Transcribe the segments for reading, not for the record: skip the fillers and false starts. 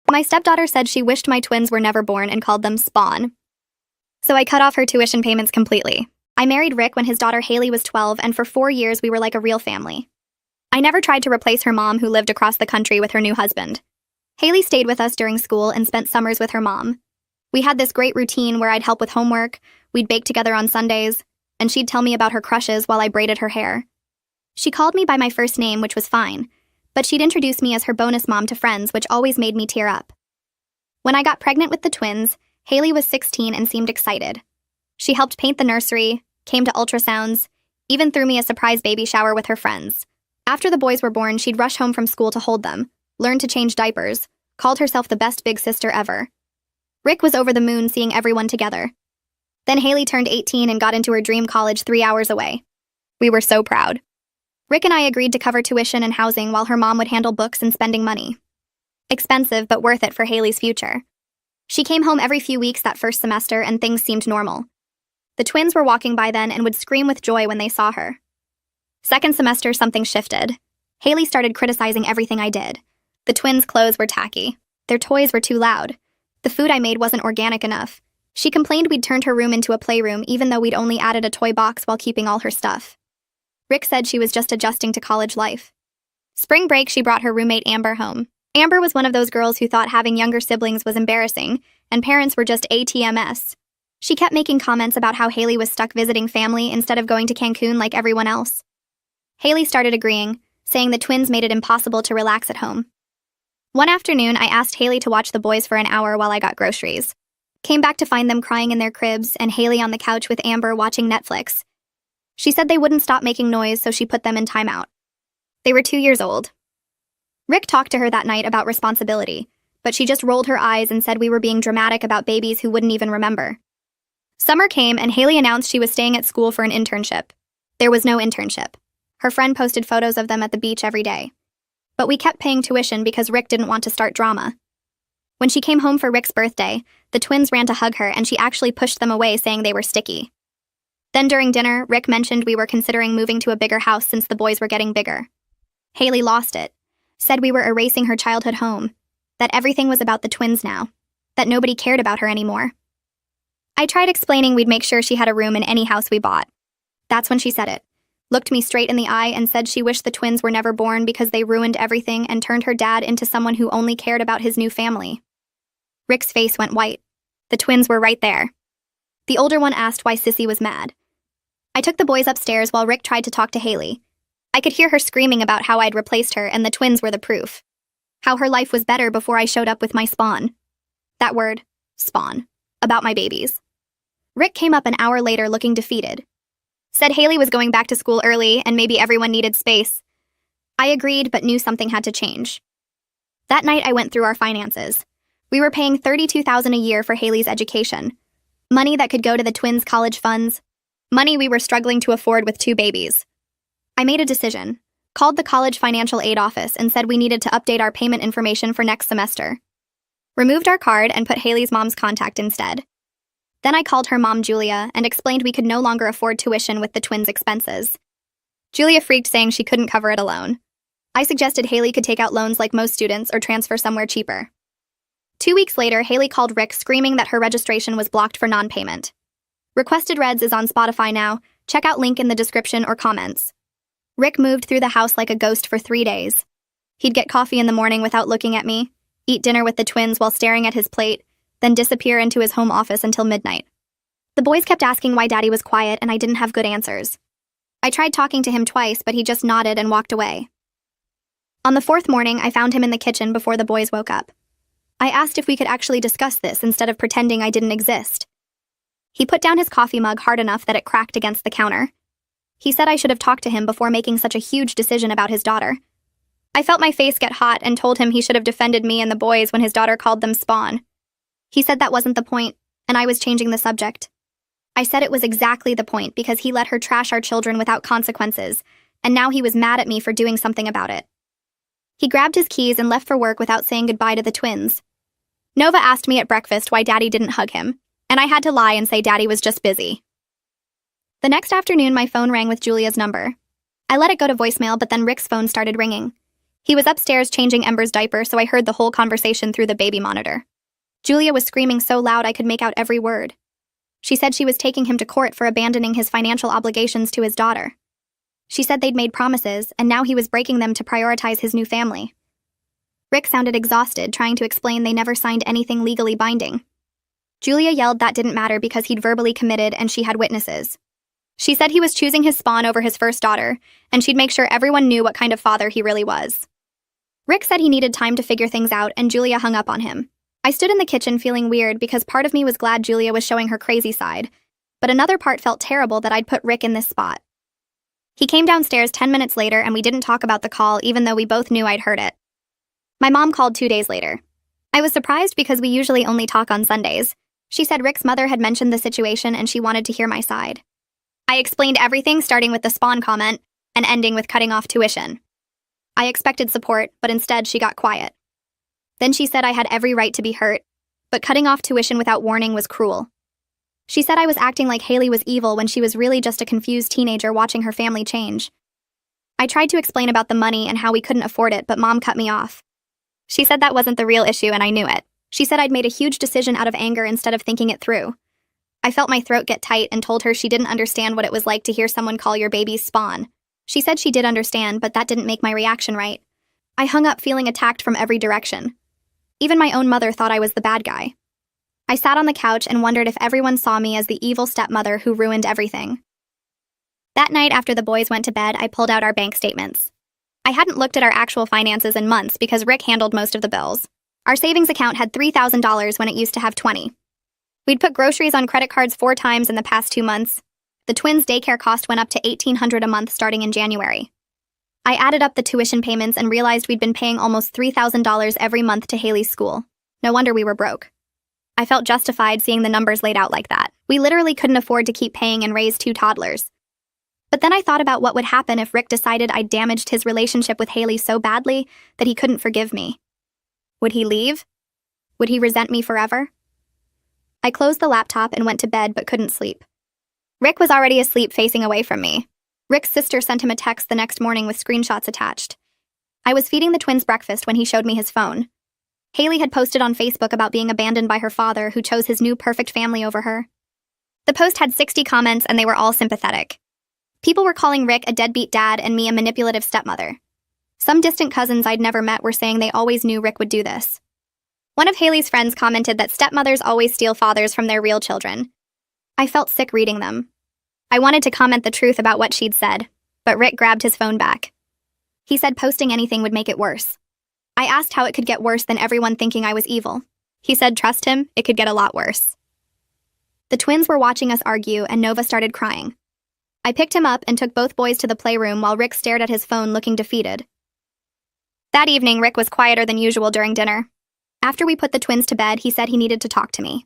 My stepdaughter said she wished my twins were never born and called them Spawn. So I cut off her tuition payments completely. I married Rick when his daughter Haley was 12, and for 4 years we were like a real family. I never tried to replace her mom, who lived across the country with her new husband. Haley stayed with us during school and spent summers with her mom. We had this great routine where I'd help with homework, we'd bake together on Sundays, and she'd tell me about her crushes while I braided her hair. She called me by my first name, which was fine, but she'd introduce me as her bonus mom to friends, which always made me tear up. When I got pregnant with the twins, Haley was 16 and seemed excited. She helped paint the nursery, came to ultrasounds, even threw me a surprise baby shower with her friends. After the boys were born, she'd rush home from school to hold them, learn to change diapers, called herself the best big sister ever. Rick was over the moon seeing everyone together. Then Haley turned 18 and got into her dream college 3 hours away. We were so proud. Rick and I agreed to cover tuition and housing while her mom would handle books and spending money. Expensive, but worth it for Haley's future. She came home every few weeks that first semester and things seemed normal. The twins were walking by then and would scream with joy when they saw her. Second semester, something shifted. Haley started criticizing everything I did. The twins' clothes were tacky. Their toys were too loud. The food I made wasn't organic enough. She complained we'd turned her room into a playroom even though we'd only added a toy box while keeping all her stuff. Rick said she was just adjusting to college life. Spring break, she brought her roommate Amber home. Amber was one of those girls who thought having younger siblings was embarrassing, and parents were just ATMS. She kept making comments about how Haley was stuck visiting family instead of going to Cancun like everyone else. Haley started agreeing, saying the twins made it impossible to relax at home. One afternoon, I asked Haley to watch the boys for an hour while I got groceries. Came back to find them crying in their cribs and Haley on the couch with Amber watching Netflix. She said they wouldn't stop making noise, so she put them in timeout. They were 2 years old. Rick talked to her that night about responsibility, but she just rolled her eyes and said we were being dramatic about babies who wouldn't even remember. Summer came and Haley announced she was staying at school for an internship. There was no internship. Her friend posted photos of them at the beach every day. But we kept paying tuition because Rick didn't want to start drama. When she came home for Rick's birthday, the twins ran to hug her and she actually pushed them away, saying they were sticky. Then during dinner, Rick mentioned we were considering moving to a bigger house since the boys were getting bigger. Haley lost it, said we were erasing her childhood home, that everything was about the twins now, that nobody cared about her anymore. I tried explaining we'd make sure she had a room in any house we bought. That's when she said it, looked me straight in the eye and said she wished the twins were never born because they ruined everything and turned her dad into someone who only cared about his new family. Rick's face went white. The twins were right there. The older one asked why Sissy was mad. I took the boys upstairs while Rick tried to talk to Haley. I could hear her screaming about how I'd replaced her and the twins were the proof. How her life was better before I showed up with my spawn. That word, spawn, about my babies. Rick came up an hour later looking defeated. Said Haley was going back to school early and maybe everyone needed space. I agreed but knew something had to change. That night I went through our finances. We were paying $32,000 a year for Haley's education. Money that could go to the twins' college funds. Money we were struggling to afford with 2 babies. I made a decision, called the college financial aid office and said we needed to update our payment information for next semester. Removed our card and put Haley's mom's contact instead. Then I called her mom, Julia, and explained we could no longer afford tuition with the twins' expenses. Julia freaked, saying she couldn't cover it alone. I suggested Haley could take out loans like most students or transfer somewhere cheaper. 2 weeks later, Haley called Rick screaming that her registration was blocked for non-payment. Requested Reds is on Spotify now. Check out link in the description or comments. Rick moved through the house like a ghost for 3 days. He'd get coffee in the morning without looking at me, eat dinner with the twins while staring at his plate, then disappear into his home office until midnight. The boys kept asking why Daddy was quiet and I didn't have good answers. I tried talking to him twice, but he just nodded and walked away. On the 4th morning, I found him in the kitchen before the boys woke up. I asked if we could actually discuss this instead of pretending I didn't exist. He put down his coffee mug hard enough that it cracked against the counter. He said I should have talked to him before making such a huge decision about his daughter. I felt my face get hot and told him he should have defended me and the boys when his daughter called them spawn. He said that wasn't the point, and I was changing the subject. I said it was exactly the point because he let her trash our children without consequences, and now he was mad at me for doing something about it. He grabbed his keys and left for work without saying goodbye to the twins. Nova asked me at breakfast why Daddy didn't hug him, and I had to lie and say Daddy was just busy. The next afternoon, my phone rang with Julia's number. I let it go to voicemail, but then Rick's phone started ringing. He was upstairs changing Ember's diaper, so I heard the whole conversation through the baby monitor. Julia was screaming so loud I could make out every word. She said she was taking him to court for abandoning his financial obligations to his daughter. She said they'd made promises, and now he was breaking them to prioritize his new family. Rick sounded exhausted, trying to explain they never signed anything legally binding. Julia yelled that didn't matter because he'd verbally committed and she had witnesses. She said he was choosing his spawn over his first daughter, and she'd make sure everyone knew what kind of father he really was. Rick said he needed time to figure things out, and Julia hung up on him. I stood in the kitchen feeling weird because part of me was glad Julia was showing her crazy side, but another part felt terrible that I'd put Rick in this spot. He came downstairs 10 minutes later and we didn't talk about the call even though we both knew I'd heard it. My mom called 2 days later. I was surprised because we usually only talk on Sundays. She said Rick's mother had mentioned the situation and she wanted to hear my side. I explained everything, starting with the spawn comment and ending with cutting off tuition. I expected support, but instead she got quiet. Then she said I had every right to be hurt, but cutting off tuition without warning was cruel. She said I was acting like Haley was evil when she was really just a confused teenager watching her family change. I tried to explain about the money and how we couldn't afford it, but Mom cut me off. She said that wasn't the real issue and I knew it. She said I'd made a huge decision out of anger instead of thinking it through. I felt my throat get tight and told her she didn't understand what it was like to hear someone call your baby spawn. She said she did understand, but that didn't make my reaction right. I hung up feeling attacked from every direction. Even my own mother thought I was the bad guy. I sat on the couch and wondered if everyone saw me as the evil stepmother who ruined everything. That night after the boys went to bed, I pulled out our bank statements. I hadn't looked at our actual finances in months because Rick handled most of the bills. Our savings account had $3,000 when it used to have $20,000. We'd put groceries on credit cards 4 times in the past 2 months. The twins' daycare cost went up to $1,800 a month starting in January. I added up the tuition payments and realized we'd been paying almost $3,000 every month to Haley's school. No wonder we were broke. I felt justified seeing the numbers laid out like that. We literally couldn't afford to keep paying and raise 2 toddlers. But then I thought about what would happen if Rick decided I'd damaged his relationship with Haley so badly that he couldn't forgive me. Would he leave? Would he resent me forever? I closed the laptop and went to bed but couldn't sleep. Rick was already asleep facing away from me. Rick's sister sent him a text the next morning with screenshots attached. I was feeding the twins breakfast when he showed me his phone. Haley had posted on Facebook about being abandoned by her father, who chose his new perfect family over her. The post had 60 comments and they were all sympathetic. People were calling Rick a deadbeat dad and me a manipulative stepmother. Some distant cousins I'd never met were saying they always knew Rick would do this. One of Haley's friends commented that stepmothers always steal fathers from their real children. I felt sick reading them. I wanted to comment the truth about what she'd said, but Rick grabbed his phone back. He said posting anything would make it worse. I asked how it could get worse than everyone thinking I was evil. He said trust him, it could get a lot worse. The twins were watching us argue and Nova started crying. I picked him up and took both boys to the playroom while Rick stared at his phone looking defeated. That evening, Rick was quieter than usual during dinner. After we put the twins to bed, he said he needed to talk to me.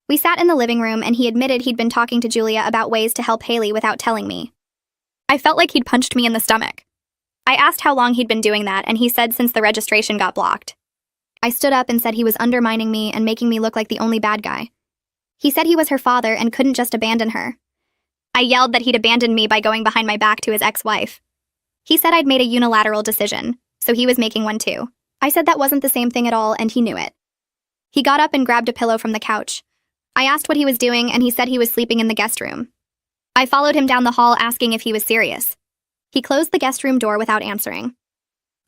We sat in the living room and he admitted he'd been talking to Julia about ways to help Haley without telling me. I felt like he'd punched me in the stomach. I asked how long he'd been doing that and he said since the registration got blocked. I stood up and said he was undermining me and making me look like the only bad guy. He said he was her father and couldn't just abandon her. I yelled that he'd abandoned me by going behind my back to his ex-wife. He said I'd made a unilateral decision, so he was making one too. I said that wasn't the same thing at all and he knew it. He got up and grabbed a pillow from the couch. I asked what he was doing and he said he was sleeping in the guest room. I followed him down the hall asking if he was serious. He closed the guest room door without answering.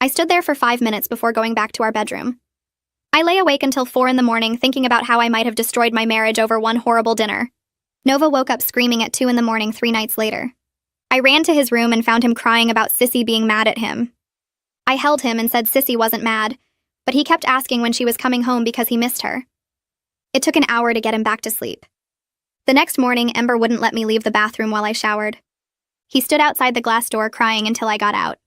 I stood there for 5 minutes before going back to our bedroom. I lay awake until 4 in the morning thinking about how I might have destroyed my marriage over one horrible dinner. Nova woke up screaming at 2 in the morning 3 nights later. I ran to his room and found him crying about Sissy being mad at him. I held him and said Sissy wasn't mad, but he kept asking when she was coming home because he missed her. It took an hour to get him back to sleep. The next morning, Ember wouldn't let me leave the bathroom while I showered. He stood outside the glass door crying until I got out.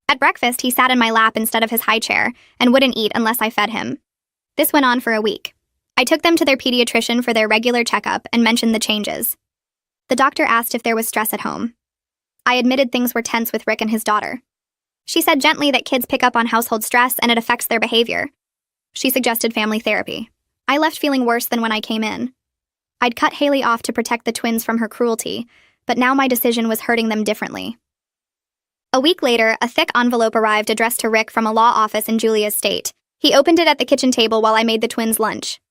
At breakfast, he sat in my lap instead of his high chair and wouldn't eat unless I fed him. This went on for a week. I took them to their pediatrician for their regular checkup and mentioned the changes. The doctor asked if there was stress at home. I admitted things were tense with Rick and his daughter. She said gently that kids pick up on household stress and it affects their behavior. She suggested family therapy. I left feeling worse than when I came in. I'd cut Haley off to protect the twins from her cruelty, but now my decision was hurting them differently. A week later, a thick envelope arrived addressed to Rick from a law office in Julia's state. He opened it at the kitchen table while I made the twins lunch.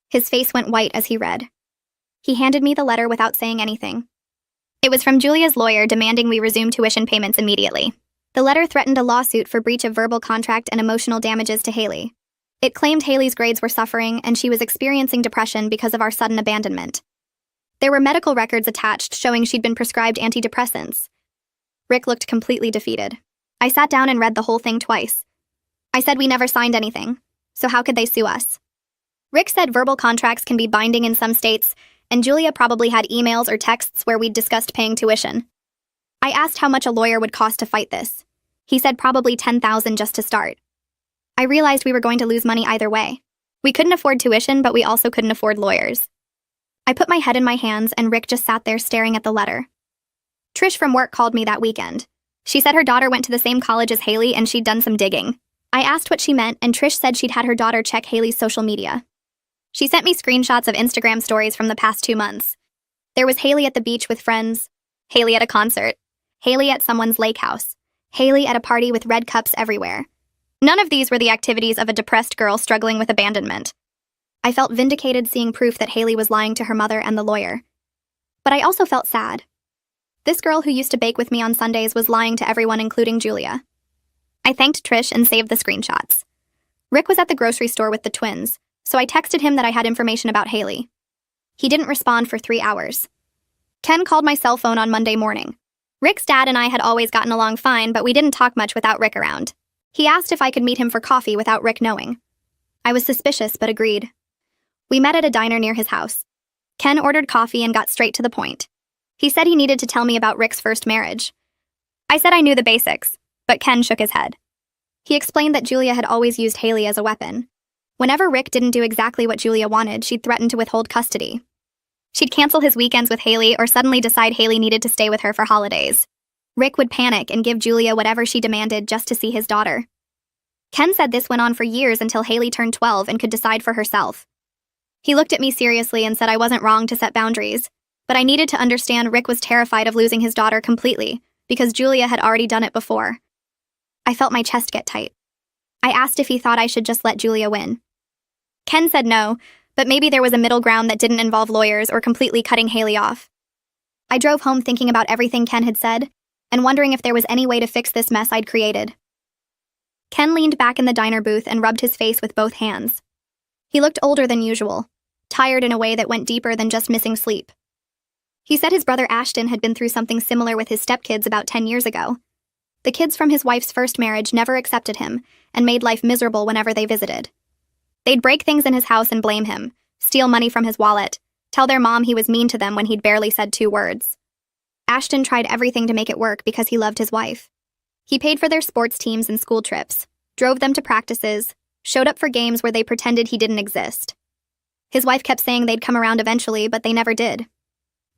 His face went white as he read. He handed me the letter without saying anything. It was from Julia's lawyer demanding we resume tuition payments immediately. The letter threatened a lawsuit for breach of verbal contract and emotional damages to Haley. It claimed Haley's grades were suffering and she was experiencing depression because of our sudden abandonment. There were medical records attached showing she'd been prescribed antidepressants. Rick looked completely defeated. I sat down and read the whole thing twice. I said we never signed anything, so how could they sue us? Rick said verbal contracts can be binding in some states, and Julia probably had emails or texts where we'd discussed paying tuition. I asked how much a lawyer would cost to fight this. He said probably $10,000 just to start. I realized we were going to lose money either way. We couldn't afford tuition, but we also couldn't afford lawyers. I put my head in my hands and Rick just sat there staring at the letter. Trish from work called me that weekend. She said her daughter went to the same college as Haley and she'd done some digging. I asked what she meant and Trish said she'd had her daughter check Haley's social media. She sent me screenshots of Instagram stories from the past 2 months. There was Haley at the beach with friends, Haley at a concert, Haley at someone's lake house, Haley at a party with red cups everywhere. None of these were the activities of a depressed girl struggling with abandonment. I felt vindicated seeing proof that Haley was lying to her mother and the lawyer. But I also felt sad. This girl who used to bake with me on Sundays was lying to everyone, including Julia. I thanked Trish and saved the screenshots. Rick was at the grocery store with the twins, so I texted him that I had information about Haley. He didn't respond for 3 hours. Ken called my cell phone on Monday morning. Rick's dad and I had always gotten along fine, but we didn't talk much without Rick around. He asked if I could meet him for coffee without Rick knowing. I was suspicious, but agreed. We met at a diner near his house. Ken ordered coffee and got straight to the point. He said he needed to tell me about Rick's first marriage. I said I knew the basics, but Ken shook his head. He explained that Julia had always used Haley as a weapon. Whenever Rick didn't do exactly what Julia wanted, she'd threaten to withhold custody. She'd cancel his weekends with Haley or suddenly decide Haley needed to stay with her for holidays. Rick would panic and give Julia whatever she demanded just to see his daughter. Ken said this went on for years until Haley turned 12 and could decide for herself. He looked at me seriously and said I wasn't wrong to set boundaries, but I needed to understand Rick was terrified of losing his daughter completely because Julia had already done it before. I felt my chest get tight. I asked if he thought I should just let Julia win. Ken said no, but maybe there was a middle ground that didn't involve lawyers or completely cutting Haley off. I drove home thinking about everything Ken had said and wondering if there was any way to fix this mess I'd created. Ken leaned back in the diner booth and rubbed his face with both hands. He looked older than usual, tired in a way that went deeper than just missing sleep. He said his brother Ashton had been through something similar with his stepkids about 10 years ago. The kids from his wife's first marriage never accepted him and made life miserable whenever they visited. They'd break things in his house and blame him, steal money from his wallet, tell their mom he was mean to them when he'd barely said 2 words. Ashton tried everything to make it work because he loved his wife. He paid for their sports teams and school trips, drove them to practices, showed up for games where they pretended he didn't exist. His wife kept saying they'd come around eventually, but they never did.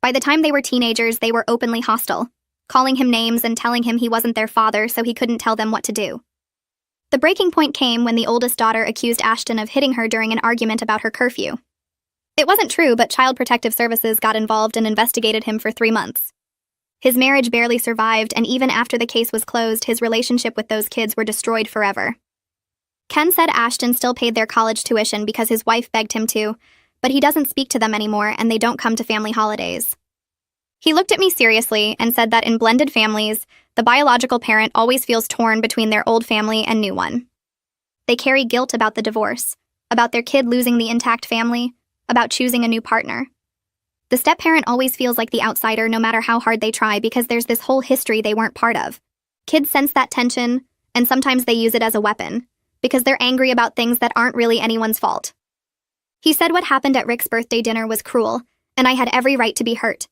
By the time they were teenagers, they were openly hostile, calling him names and telling him he wasn't their father so he couldn't tell them what to do. The breaking point came when the oldest daughter accused Ashton of hitting her during an argument about her curfew. It wasn't true, but Child Protective Services got involved and investigated him for 3 months. His marriage barely survived, and even after the case was closed, his relationship with those kids were destroyed forever. Ken said Ashton still paid their college tuition because his wife begged him to, but he doesn't speak to them anymore and they don't come to family holidays. He looked at me seriously and said that in blended families, the biological parent always feels torn between their old family and new one. They carry guilt about the divorce, about their kid losing the intact family, about choosing a new partner. The step-parent always feels like the outsider no matter how hard they try because there's this whole history they weren't part of. Kids sense that tension, and sometimes they use it as a weapon, because they're angry about things that aren't really anyone's fault. He said what happened at Rick's birthday dinner was cruel, and I had every right to be hurt.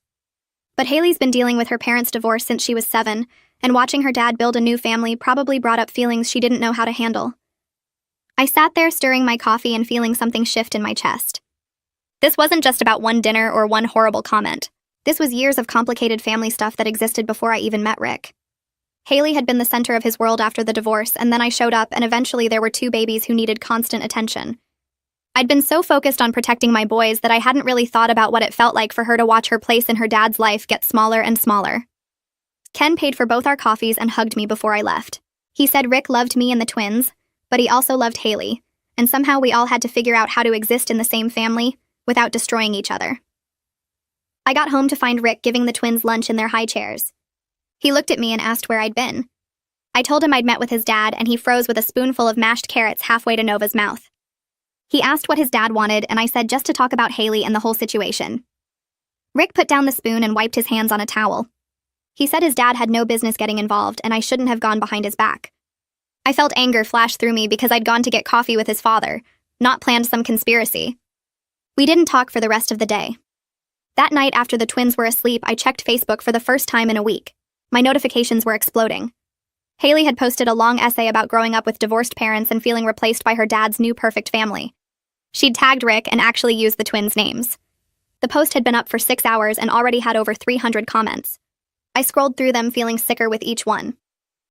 But Haley's been dealing with her parents' divorce since she was 7, and watching her dad build a new family probably brought up feelings she didn't know how to handle. I sat there stirring my coffee and feeling something shift in my chest. This wasn't just about one dinner or one horrible comment. This was years of complicated family stuff that existed before I even met Rick. Haley had been the center of his world after the divorce, and then I showed up, and eventually there were 2 babies who needed constant attention. I'd been so focused on protecting my boys that I hadn't really thought about what it felt like for her to watch her place in her dad's life get smaller and smaller. Ken paid for both our coffees and hugged me before I left. He said Rick loved me and the twins, but he also loved Haley, and somehow we all had to figure out how to exist in the same family without destroying each other. I got home to find Rick giving the twins lunch in their high chairs. He looked at me and asked where I'd been. I told him I'd met with his dad, and he froze with a spoonful of mashed carrots halfway to Nova's mouth. He asked what his dad wanted, and I said just to talk about Haley and the whole situation. Rick put down the spoon and wiped his hands on a towel. He said his dad had no business getting involved, and I shouldn't have gone behind his back. I felt anger flash through me because I'd gone to get coffee with his father, not planned some conspiracy. We didn't talk for the rest of the day. That night after the twins were asleep, I checked Facebook for the first time in a week. My notifications were exploding. Haley had posted a long essay about growing up with divorced parents and feeling replaced by her dad's new perfect family. She'd tagged Rick and actually used the twins' names. The post had been up for 6 hours and already had over 300 comments. I scrolled through them feeling sicker with each one.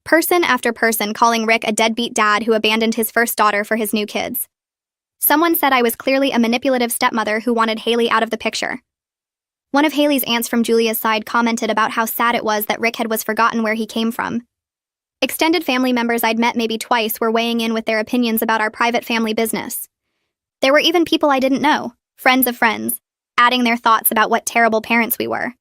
Person after person calling Rick a deadbeat dad who abandoned his first daughter for his new kids. Someone said I was clearly a manipulative stepmother who wanted Haley out of the picture. One of Haley's aunts from Julia's side commented about how sad it was that Rick was forgotten where he came from. Extended family members I'd met maybe twice were weighing in with their opinions about our private family business. There were even people I didn't know, friends of friends, adding their thoughts about what terrible parents we were.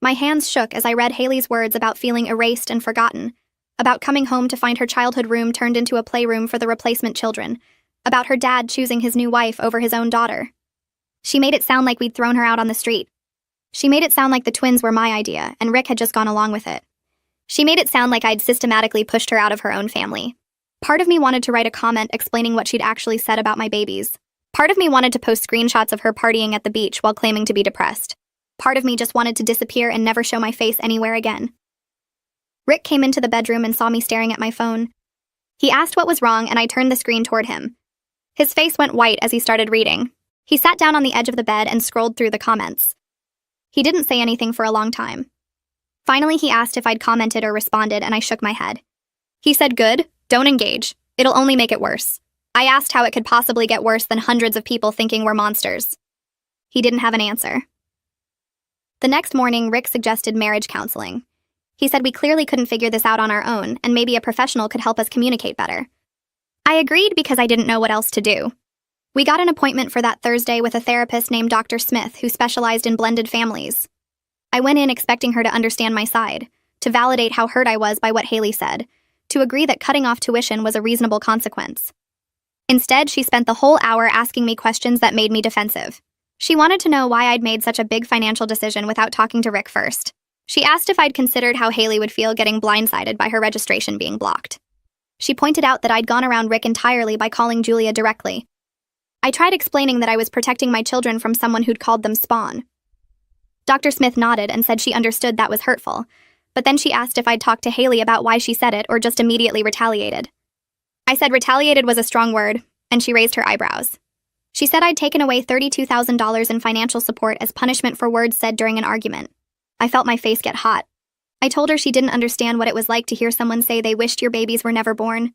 My hands shook as I read Haley's words about feeling erased and forgotten, about coming home to find her childhood room turned into a playroom for the replacement children, about her dad choosing his new wife over his own daughter. She made it sound like we'd thrown her out on the street. She made it sound like the twins were my idea, and Rick had just gone along with it. She made it sound like I'd systematically pushed her out of her own family. Part of me wanted to write a comment explaining what she'd actually said about my babies. Part of me wanted to post screenshots of her partying at the beach while claiming to be depressed. Part of me just wanted to disappear and never show my face anywhere again. Rick came into the bedroom and saw me staring at my phone. He asked what was wrong, and I turned the screen toward him. His face went white as he started reading. He sat down on the edge of the bed and scrolled through the comments. He didn't say anything for a long time. Finally, he asked if I'd commented or responded, and I shook my head. He said, "Good, don't engage. It'll only make it worse." I asked how it could possibly get worse than hundreds of people thinking we're monsters. He didn't have an answer. The next morning, Rick suggested marriage counseling. He said we clearly couldn't figure this out on our own, and maybe a professional could help us communicate better. I agreed because I didn't know what else to do. We got an appointment for that Thursday with a therapist named Dr. Smith who specialized in blended families. I went in expecting her to understand my side, to validate how hurt I was by what Haley said, to agree that cutting off tuition was a reasonable consequence. Instead, she spent the whole hour asking me questions that made me defensive. She wanted to know why I'd made such a big financial decision without talking to Rick first. She asked if I'd considered how Haley would feel getting blindsided by her registration being blocked. She pointed out that I'd gone around Rick entirely by calling Julia directly. I tried explaining that I was protecting my children from someone who'd called them Spawn. Dr. Smith nodded and said she understood that was hurtful, but then she asked if I'd talked to Haley about why she said it or just immediately retaliated. I said retaliated was a strong word, and she raised her eyebrows. She said I'd taken away $32,000 in financial support as punishment for words said during an argument. I felt my face get hot. I told her she didn't understand what it was like to hear someone say they wished your babies were never born.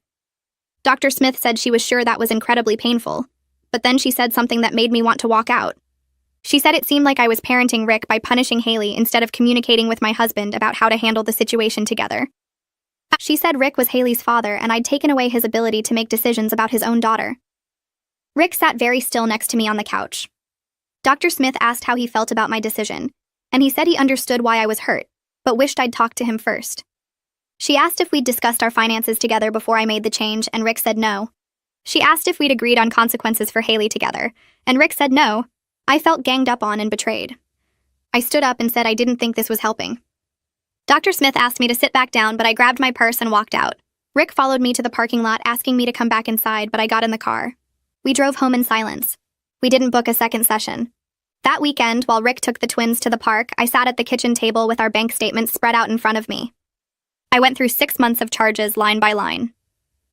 Dr. Smith said she was sure that was incredibly painful, but then she said something that made me want to walk out. She said it seemed like I was parenting Rick by punishing Haley instead of communicating with my husband about how to handle the situation together. She said Rick was Haley's father and I'd taken away his ability to make decisions about his own daughter. Rick sat very still next to me on the couch. Dr. Smith asked how he felt about my decision, and he said he understood why I was hurt, but wished I'd talked to him first. She asked if we'd discussed our finances together before I made the change, and Rick said no. She asked if we'd agreed on consequences for Haley together, and Rick said no. I felt ganged up on and betrayed. I stood up and said I didn't think this was helping. Dr. Smith asked me to sit back down, but I grabbed my purse and walked out. Rick followed me to the parking lot, asking me to come back inside, but I got in the car. We drove home in silence. We didn't book a second session. That weekend, while Rick took the twins to the park, I sat at the kitchen table with our bank statements spread out in front of me. I went through 6 months of charges line by line.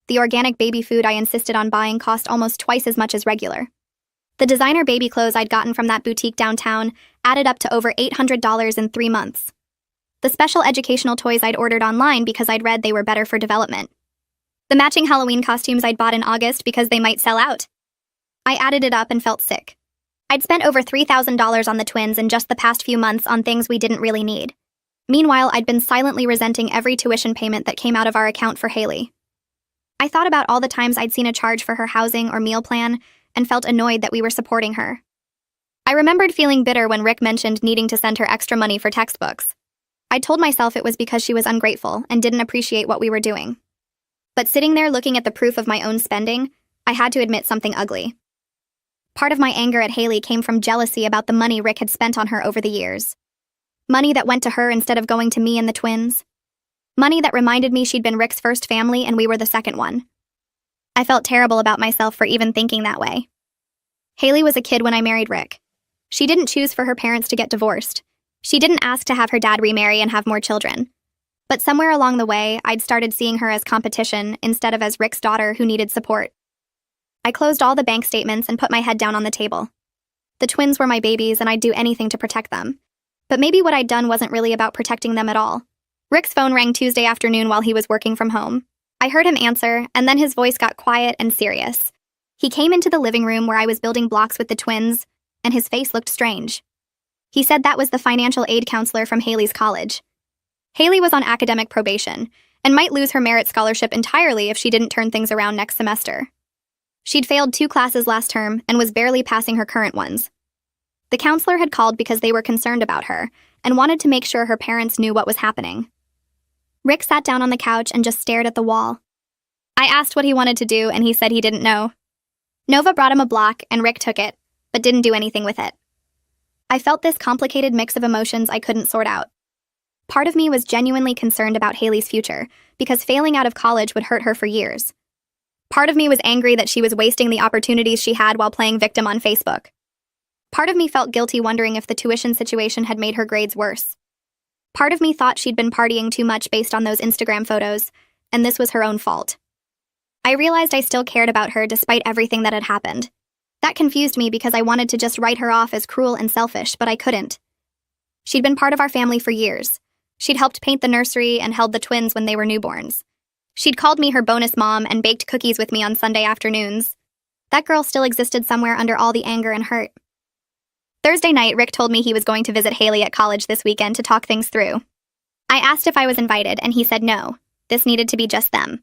The organic baby food I insisted on buying cost almost twice as much as regular. The designer baby clothes I'd gotten from that boutique downtown added up to over $800 in 3 months. The special educational toys I'd ordered online because I'd read they were better for development. The matching Halloween costumes I'd bought in August because they might sell out. I added it up and felt sick. I'd spent over $3,000 on the twins in just the past few months on things we didn't really need. Meanwhile, I'd been silently resenting every tuition payment that came out of our account for Haley. I thought about all the times I'd seen a charge for her housing or meal plan and felt annoyed that we were supporting her. I remembered feeling bitter when Rick mentioned needing to send her extra money for textbooks. I told myself it was because she was ungrateful and didn't appreciate what we were doing. But sitting there looking at the proof of my own spending, I had to admit something ugly. Part of my anger at Haley came from jealousy about the money Rick had spent on her over the years. Money that went to her instead of going to me and the twins. Money that reminded me she'd been Rick's first family and we were the second one. I felt terrible about myself for even thinking that way. Haley was a kid when I married Rick. She didn't choose for her parents to get divorced. She didn't ask to have her dad remarry and have more children. But somewhere along the way, I'd started seeing her as competition instead of as Rick's daughter who needed support. I closed all the bank statements and put my head down on the table. The twins were my babies and I'd do anything to protect them. But maybe what I'd done wasn't really about protecting them at all. Rick's phone rang Tuesday afternoon while he was working from home. I heard him answer, and then his voice got quiet and serious. He came into the living room where I was building blocks with the twins, and his face looked strange. He said that was the financial aid counselor from Haley's college. Haley was on academic probation, and might lose her merit scholarship entirely if she didn't turn things around next semester. She'd failed 2 classes last term and was barely passing her current ones. The counselor had called because they were concerned about her and wanted to make sure her parents knew what was happening. Rick sat down on the couch and just stared at the wall. I asked what he wanted to do, and he said he didn't know. Nova brought him a block, and Rick took it, but didn't do anything with it. I felt this complicated mix of emotions I couldn't sort out. Part of me was genuinely concerned about Haley's future, because failing out of college would hurt her for years. Part of me was angry that she was wasting the opportunities she had while playing victim on Facebook. Part of me felt guilty wondering if the tuition situation had made her grades worse. Part of me thought she'd been partying too much based on those Instagram photos, and this was her own fault. I realized I still cared about her despite everything that had happened. That confused me because I wanted to just write her off as cruel and selfish, but I couldn't. She'd been part of our family for years. She'd helped paint the nursery and held the twins when they were newborns. She'd called me her bonus mom and baked cookies with me on Sunday afternoons. That girl still existed somewhere under all the anger and hurt. Thursday night, Rick told me he was going to visit Haley at college this weekend to talk things through. I asked if I was invited, and he said no. This needed to be just them.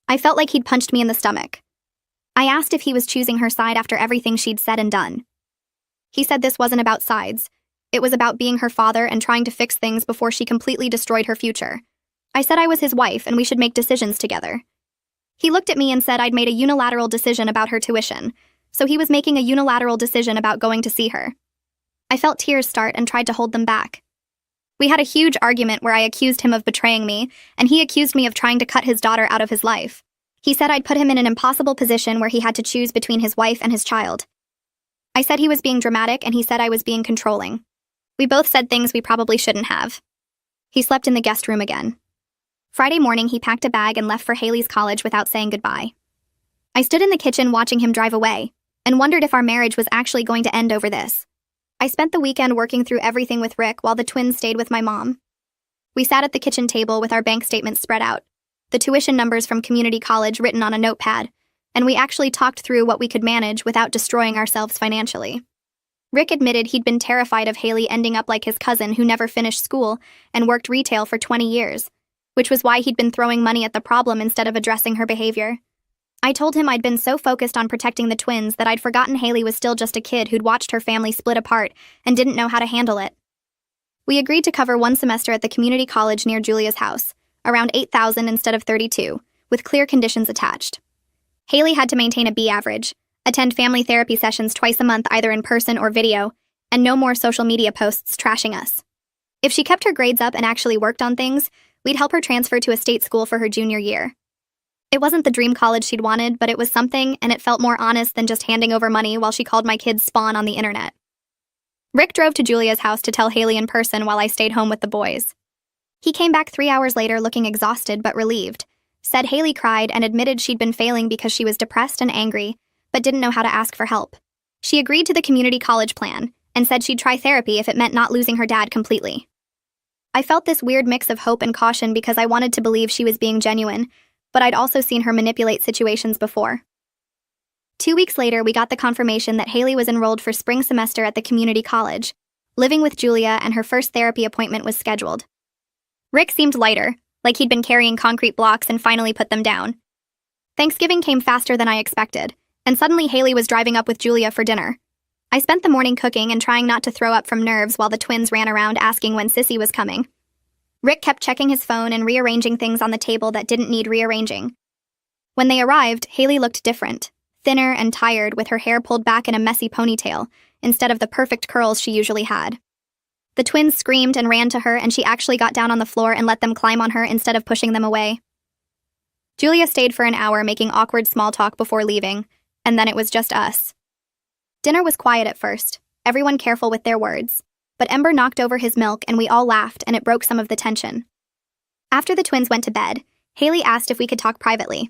I felt like he'd punched me in the stomach. I asked if he was choosing her side after everything she'd said and done. He said this wasn't about sides. It was about being her father and trying to fix things before she completely destroyed her future. I said I was his wife and we should make decisions together. He looked at me and said I'd made a unilateral decision about her tuition, so he was making a unilateral decision about going to see her. I felt tears start and tried to hold them back. We had a huge argument where I accused him of betraying me, and he accused me of trying to cut his daughter out of his life. He said I'd put him in an impossible position where he had to choose between his wife and his child. I said he was being dramatic, and he said I was being controlling. We both said things we probably shouldn't have. He slept in the guest room again. Friday morning, he packed a bag and left for Haley's college without saying goodbye. I stood in the kitchen watching him drive away, and wondered if our marriage was actually going to end over this. I spent the weekend working through everything with Rick while the twins stayed with my mom. We sat at the kitchen table with our bank statements spread out, the tuition numbers from community college written on a notepad, and we actually talked through what we could manage without destroying ourselves financially. Rick admitted he'd been terrified of Haley ending up like his cousin who never finished school and worked retail for 20 years, which was why he'd been throwing money at the problem instead of addressing her behavior. I told him I'd been so focused on protecting the twins that I'd forgotten Haley was still just a kid who'd watched her family split apart and didn't know how to handle it. We agreed to cover 1 semester at the community college near Julia's house, around $8,000 instead of $32,000, with clear conditions attached. Haley had to maintain a B average, attend family therapy sessions twice a month either in person or video, and no more social media posts trashing us. If she kept her grades up and actually worked on things, we'd help her transfer to a state school for her junior year. It wasn't the dream college she'd wanted, but it was something, and it felt more honest than just handing over money while she called my kids Spawn on the internet. Rick drove to Julia's house to tell Haley in person while I stayed home with the boys. He came back 3 hours later looking exhausted but relieved, said Haley cried and admitted she'd been failing because she was depressed and angry, but didn't know how to ask for help. She agreed to the community college plan and said she'd try therapy if it meant not losing her dad completely. I felt this weird mix of hope and caution because I wanted to believe she was being genuine, but I'd also seen her manipulate situations before. 2 weeks later, we got the confirmation that Haley was enrolled for spring semester at the community college, living with Julia, and her first therapy appointment was scheduled. Rick seemed lighter, like he'd been carrying concrete blocks and finally put them down. Thanksgiving came faster than I expected, and suddenly Haley was driving up with Julia for dinner. I spent the morning cooking and trying not to throw up from nerves while the twins ran around asking when Sissy was coming. Rick kept checking his phone and rearranging things on the table that didn't need rearranging. When they arrived, Haley looked different, thinner and tired with her hair pulled back in a messy ponytail, instead of the perfect curls she usually had. The twins screamed and ran to her, and she actually got down on the floor and let them climb on her instead of pushing them away. Julia stayed for an hour making awkward small talk before leaving, and then it was just us. Dinner was quiet at first, everyone careful with their words, but Ember knocked over his milk and we all laughed and it broke some of the tension. After the twins went to bed, Haley asked if we could talk privately.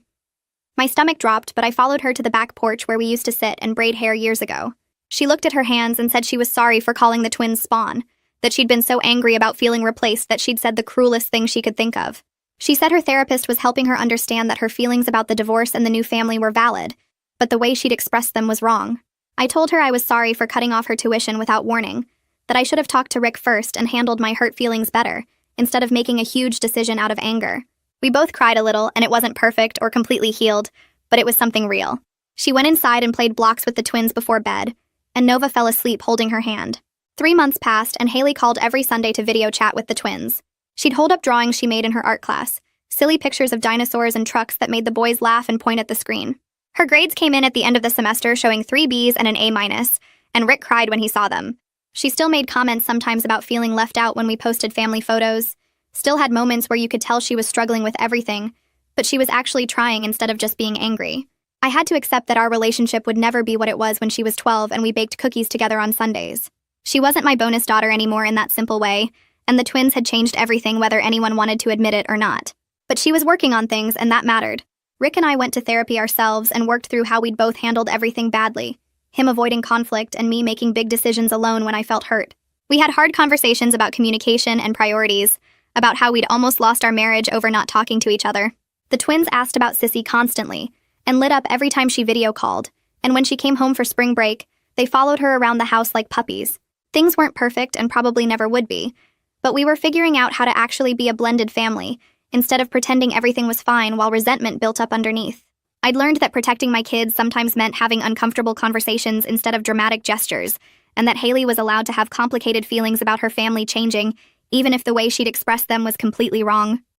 My stomach dropped, but I followed her to the back porch where we used to sit and braid hair years ago. She looked at her hands and said she was sorry for calling the twins Spawn, that she'd been so angry about feeling replaced that she'd said the cruelest thing she could think of. She said her therapist was helping her understand that her feelings about the divorce and the new family were valid, but the way she'd expressed them was wrong. I told her I was sorry for cutting off her tuition without warning, that I should have talked to Rick first and handled my hurt feelings better, instead of making a huge decision out of anger. We both cried a little, and it wasn't perfect or completely healed, but it was something real. She went inside and played blocks with the twins before bed, and Nova fell asleep holding her hand. 3 months passed, and Haley called every Sunday to video chat with the twins. She'd hold up drawings she made in her art class, silly pictures of dinosaurs and trucks that made the boys laugh and point at the screen. Her grades came in at the end of the semester showing 3 Bs and an A-, and Rick cried when he saw them. She still made comments sometimes about feeling left out when we posted family photos, still had moments where you could tell she was struggling with everything, but she was actually trying instead of just being angry. I had to accept that our relationship would never be what it was when she was 12 and we baked cookies together on Sundays. She wasn't my bonus daughter anymore in that simple way, and the twins had changed everything whether anyone wanted to admit it or not. But she was working on things, and that mattered. Rick and I went to therapy ourselves and worked through how we'd both handled everything badly, him avoiding conflict and me making big decisions alone when I felt hurt. We had hard conversations about communication and priorities, about how we'd almost lost our marriage over not talking to each other. The twins asked about Sissy constantly, and lit up every time she video called, and when she came home for spring break, they followed her around the house like puppies. Things weren't perfect and probably never would be, but we were figuring out how to actually be a blended family, instead of pretending everything was fine while resentment built up underneath. I'd learned that protecting my kids sometimes meant having uncomfortable conversations instead of dramatic gestures, and that Haley was allowed to have complicated feelings about her family changing, even if the way she'd expressed them was completely wrong.